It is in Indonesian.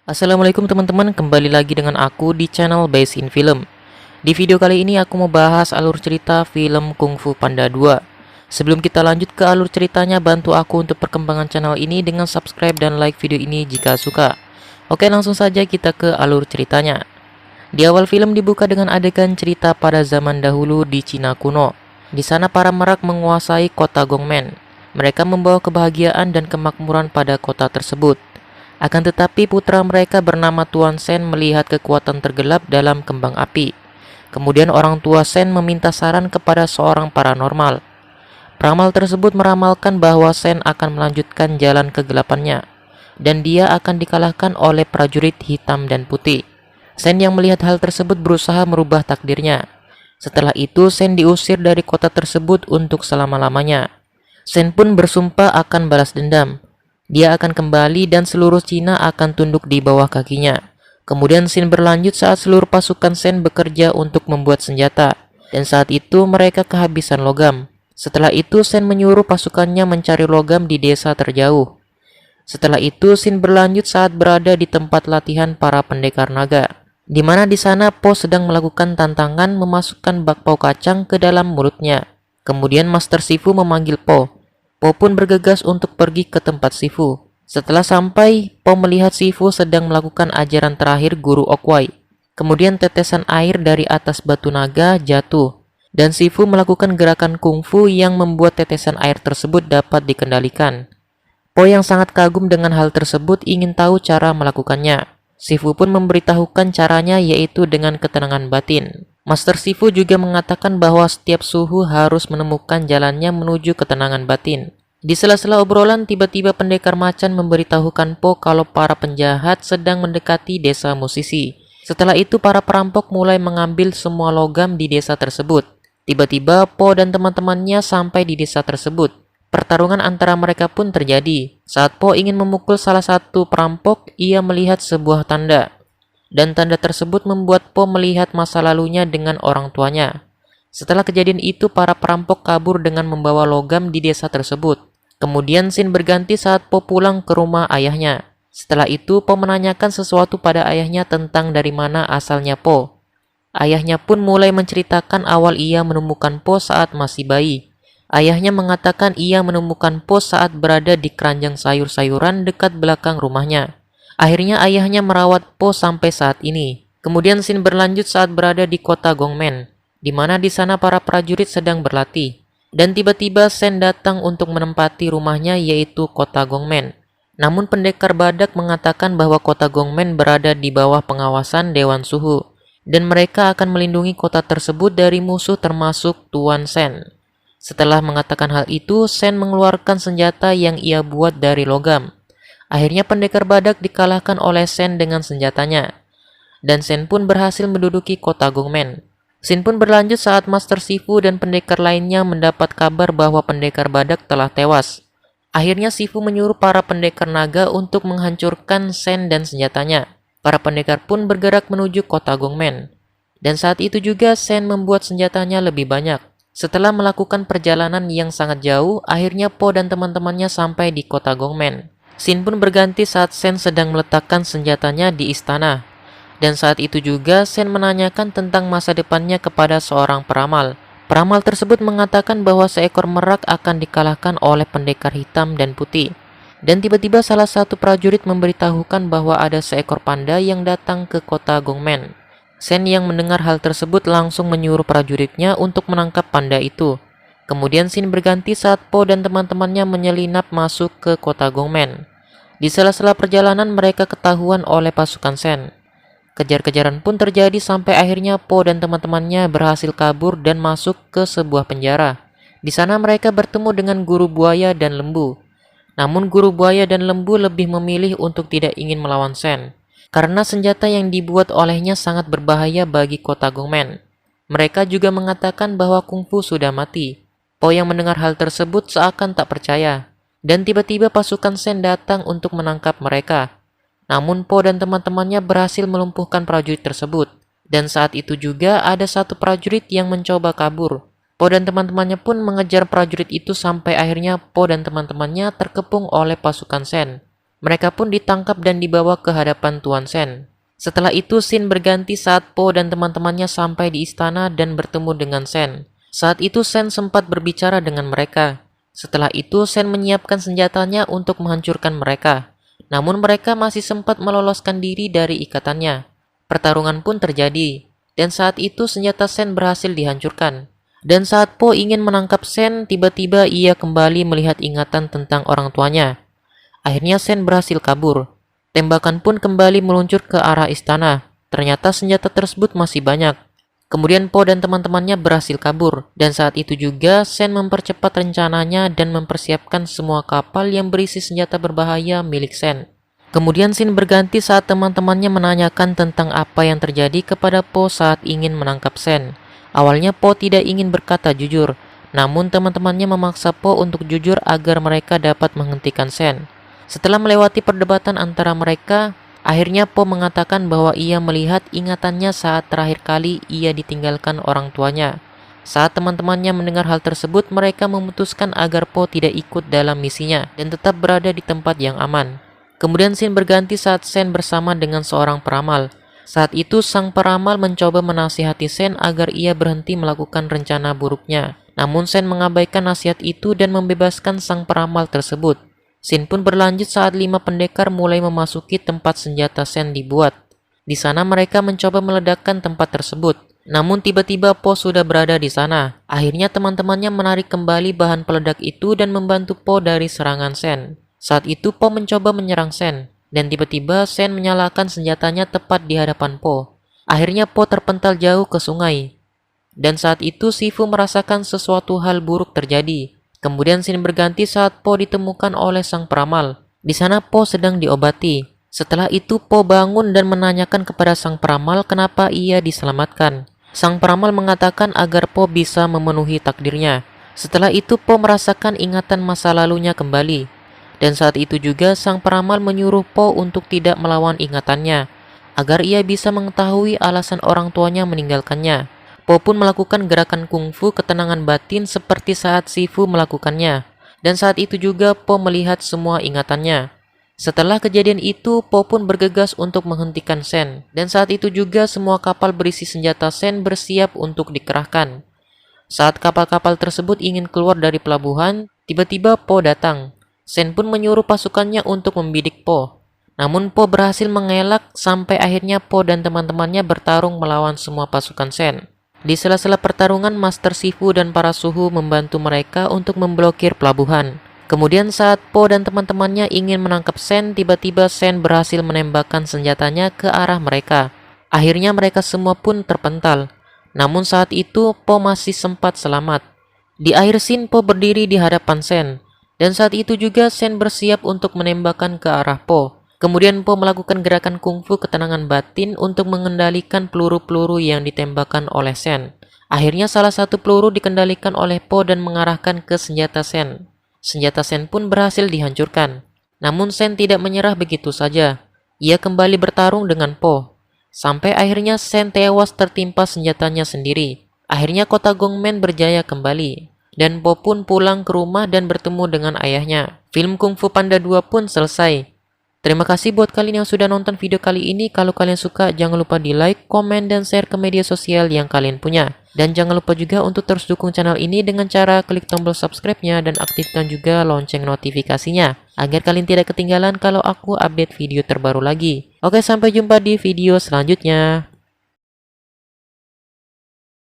Assalamualaikum teman-teman, kembali lagi dengan aku di channel Based in Film. Di video kali ini aku mau bahas alur cerita film Kung Fu Panda 2. Sebelum kita lanjut ke alur ceritanya, bantu aku untuk perkembangan channel ini dengan subscribe dan like video ini jika suka. Oke, langsung saja kita ke alur ceritanya. Di awal film dibuka dengan adegan cerita pada zaman dahulu di Cina kuno. Di sana para merak menguasai kota Gongmen. Mereka membawa kebahagiaan dan kemakmuran pada kota tersebut. Akan tetapi putra mereka bernama Tuan Sen melihat kekuatan tergelap dalam kembang api. Kemudian orang tua Sen meminta saran kepada seorang paranormal. Peramal tersebut meramalkan bahwa Sen akan melanjutkan jalan kegelapannya, dan dia akan dikalahkan oleh prajurit hitam dan putih. Sen yang melihat hal tersebut berusaha merubah takdirnya. Setelah itu Sen diusir dari kota tersebut untuk selama-lamanya. Sen pun bersumpah akan balas dendam. Dia akan kembali dan seluruh Cina akan tunduk di bawah kakinya. Kemudian scene berlanjut saat seluruh pasukan Sen bekerja untuk membuat senjata. Dan saat itu mereka kehabisan logam. Setelah itu Sen menyuruh pasukannya mencari logam di desa terjauh. Setelah itu scene berlanjut saat berada di tempat latihan para pendekar naga. Di mana di sana Po sedang melakukan tantangan memasukkan bakpao kacang ke dalam mulutnya. Kemudian Master Sifu memanggil Po. Po pun bergegas untuk pergi ke tempat Sifu. Setelah sampai, Po melihat Sifu sedang melakukan ajaran terakhir Guru Okwai. Kemudian tetesan air dari atas batu naga jatuh, dan Sifu melakukan gerakan kungfu yang membuat tetesan air tersebut dapat dikendalikan. Po yang sangat kagum dengan hal tersebut ingin tahu cara melakukannya. Sifu pun memberitahukan caranya, yaitu dengan ketenangan batin. Master Sifu juga mengatakan bahwa setiap suhu harus menemukan jalannya menuju ketenangan batin. Di sela-sela obrolan, tiba-tiba pendekar macan memberitahukan Po kalau para penjahat sedang mendekati desa musisi. Setelah itu para perampok mulai mengambil semua logam di desa tersebut. Tiba-tiba Po dan teman-temannya sampai di desa tersebut. Pertarungan antara mereka pun terjadi. Saat Po ingin memukul salah satu perampok, ia melihat sebuah tanda. Dan tanda tersebut membuat Po melihat masa lalunya dengan orang tuanya. Setelah kejadian itu, para perampok kabur dengan membawa logam di desa tersebut. Kemudian scene berganti saat Po pulang ke rumah ayahnya. Setelah itu, Po menanyakan sesuatu pada ayahnya tentang dari mana asalnya Po. Ayahnya pun mulai menceritakan awal ia menemukan Po saat masih bayi. Ayahnya mengatakan ia menemukan Po saat berada di keranjang sayur-sayuran dekat belakang rumahnya. Akhirnya ayahnya merawat Po sampai saat ini. Kemudian scene berlanjut saat berada di kota Gongmen, di mana di sana para prajurit sedang berlatih. Dan tiba-tiba Sen datang untuk menempati rumahnya, yaitu kota Gongmen. Namun pendekar badak mengatakan bahwa kota Gongmen berada di bawah pengawasan Dewan Suhu, dan mereka akan melindungi kota tersebut dari musuh termasuk Tuan Sen. Setelah mengatakan hal itu, Sen mengeluarkan senjata yang ia buat dari logam. Akhirnya pendekar badak dikalahkan oleh Sen dengan senjatanya. Dan Sen pun berhasil menduduki kota Gongmen. Scene pun berlanjut saat Master Sifu dan pendekar lainnya mendapat kabar bahwa pendekar badak telah tewas. Akhirnya Sifu menyuruh para pendekar naga untuk menghancurkan Sen dan senjatanya. Para pendekar pun bergerak menuju kota Gongmen. Dan saat itu juga Sen membuat senjatanya lebih banyak. Setelah melakukan perjalanan yang sangat jauh, akhirnya Po dan teman-temannya sampai di kota Gongmen. Scene pun berganti saat Sen sedang meletakkan senjatanya di istana. Dan saat itu juga Sen menanyakan tentang masa depannya kepada seorang peramal. Peramal tersebut mengatakan bahwa seekor merak akan dikalahkan oleh pendekar hitam dan putih. Dan tiba-tiba salah satu prajurit memberitahukan bahwa ada seekor panda yang datang ke kota Gongmen. Sen yang mendengar hal tersebut langsung menyuruh prajuritnya untuk menangkap panda itu. Kemudian scene berganti saat Po dan teman-temannya menyelinap masuk ke kota Gongmen. Di sela-sela perjalanan mereka ketahuan oleh pasukan Sen. Kejar-kejaran pun terjadi sampai akhirnya Po dan teman-temannya berhasil kabur dan masuk ke sebuah penjara. Di sana mereka bertemu dengan guru buaya dan lembu. Namun guru buaya dan lembu lebih memilih untuk tidak ingin melawan Sen, karena senjata yang dibuat olehnya sangat berbahaya bagi kota Gongmen. Mereka juga mengatakan bahwa kungfu sudah mati. Po yang mendengar hal tersebut seakan tak percaya. Dan tiba-tiba pasukan Sen datang untuk menangkap mereka. Namun Po dan teman-temannya berhasil melumpuhkan prajurit tersebut. Dan saat itu juga ada satu prajurit yang mencoba kabur. Po dan teman-temannya pun mengejar prajurit itu sampai akhirnya Po dan teman-temannya terkepung oleh pasukan Sen. Mereka pun ditangkap dan dibawa ke hadapan Tuan Sen. Setelah itu scene berganti saat Po dan teman-temannya sampai di istana dan bertemu dengan Sen. Saat itu Sen sempat berbicara dengan mereka. Setelah itu Sen menyiapkan senjatanya untuk menghancurkan mereka. Namun mereka masih sempat meloloskan diri dari ikatannya. Pertarungan pun terjadi. Dan saat itu senjata Sen berhasil dihancurkan. Dan saat Po ingin menangkap Sen, tiba-tiba ia kembali melihat ingatan tentang orang tuanya. Akhirnya Sen berhasil kabur. Tembakan pun kembali meluncur ke arah istana. Ternyata senjata tersebut masih banyak. Kemudian Po dan teman-temannya berhasil kabur. Dan saat itu juga Sen mempercepat rencananya dan mempersiapkan semua kapal yang berisi senjata berbahaya milik Sen. Kemudian scene berganti saat teman-temannya menanyakan tentang apa yang terjadi kepada Po saat ingin menangkap Sen. Awalnya Po tidak ingin berkata jujur. Namun teman-temannya memaksa Po untuk jujur agar mereka dapat menghentikan Sen. Setelah melewati perdebatan antara mereka, akhirnya Po mengatakan bahwa ia melihat ingatannya saat terakhir kali ia ditinggalkan orang tuanya. Saat teman-temannya mendengar hal tersebut, mereka memutuskan agar Po tidak ikut dalam misinya dan tetap berada di tempat yang aman. Kemudian scene berganti saat Sen bersama dengan seorang peramal. Saat itu sang peramal mencoba menasihati Sen agar ia berhenti melakukan rencana buruknya. Namun Sen mengabaikan nasihat itu dan membebaskan sang peramal tersebut. Scene pun berlanjut saat 5 pendekar mulai memasuki tempat senjata Sen dibuat. Di sana mereka mencoba meledakkan tempat tersebut. Namun tiba-tiba Po sudah berada di sana. Akhirnya teman-temannya menarik kembali bahan peledak itu dan membantu Po dari serangan Sen. Saat itu Po mencoba menyerang Sen. Dan tiba-tiba Sen menyalakan senjatanya tepat di hadapan Po. Akhirnya Po terpental jauh ke sungai. Dan saat itu Shifu merasakan sesuatu hal buruk terjadi. Kemudian scene berganti saat Po ditemukan oleh sang peramal. Di sana Po sedang diobati. Setelah itu Po bangun dan menanyakan kepada sang peramal kenapa ia diselamatkan. Sang peramal mengatakan agar Po bisa memenuhi takdirnya. Setelah itu Po merasakan ingatan masa lalunya kembali. Dan saat itu juga sang peramal menyuruh Po untuk tidak melawan ingatannya, agar ia bisa mengetahui alasan orang tuanya meninggalkannya. Po pun melakukan gerakan kungfu ketenangan batin seperti saat Shifu melakukannya. Dan saat itu juga Po melihat semua ingatannya. Setelah kejadian itu, Po pun bergegas untuk menghentikan Sen. Dan saat itu juga semua kapal berisi senjata Sen bersiap untuk dikerahkan. Saat kapal-kapal tersebut ingin keluar dari pelabuhan, tiba-tiba Po datang. Sen pun menyuruh pasukannya untuk membidik Po. Namun Po berhasil mengelak sampai akhirnya Po dan teman-temannya bertarung melawan semua pasukan Sen. Di sela-sela pertarungan, Master Shifu dan para suhu membantu mereka untuk memblokir pelabuhan. Kemudian saat Po dan teman-temannya ingin menangkap Sen, tiba-tiba Sen berhasil menembakkan senjatanya ke arah mereka. Akhirnya mereka semua pun terpental. Namun saat itu Po masih sempat selamat. Di akhir scene Po berdiri di hadapan Sen. Dan saat itu juga Sen bersiap untuk menembakkan ke arah Po. Kemudian Po melakukan gerakan kungfu ketenangan batin untuk mengendalikan peluru-peluru yang ditembakkan oleh Sen. Akhirnya salah satu peluru dikendalikan oleh Po dan mengarahkan ke senjata Sen. Senjata Sen pun berhasil dihancurkan. Namun Sen tidak menyerah begitu saja. Ia kembali bertarung dengan Po. Sampai akhirnya Sen tewas tertimpa senjatanya sendiri. Akhirnya kota Gongmen berjaya kembali. Dan Po pun pulang ke rumah dan bertemu dengan ayahnya. Film Kung Fu Panda 2 pun selesai. Terima kasih buat kalian yang sudah nonton video kali ini. Kalau kalian suka, jangan lupa di like, komen, dan share ke media sosial yang kalian punya. Dan jangan lupa juga untuk terus dukung channel ini dengan cara klik tombol subscribe-nya dan aktifkan juga lonceng notifikasinya, agar kalian tidak ketinggalan kalau aku update video terbaru lagi. Oke, sampai jumpa di video selanjutnya.